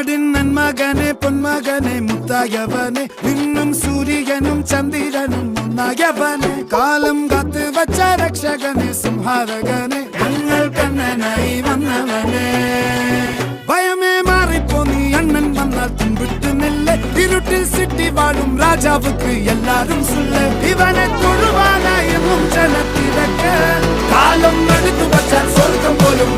നാടിൻ നന്മകനെ പൊന്മകനെ മുത്തായവനെ നിന്നും സൂര്യനും ചന്ദ്രനും ഒന്നായവനെ കാലം കാത്ത് വച്ച രക്ഷകനെ സംഹാരകനെ ഞങ്ങൾ കണ്ണനായി വന്നവനെ ഭയമേ മാറിപ്പോ നീ അണ്ണൻ വന്നാൽ തുമ്പിട്ട് നെല്ല് ഇരുട്ടിൽ സിറ്റി വാഴും രാജാവുക്ക് എല്ലാരും സുല്ല് ഇവനെ തൊഴുവാനായും ജനത്തിരക്ക് കാലം എടുത്തു വച്ചാൽ സ്വർഗം പോലും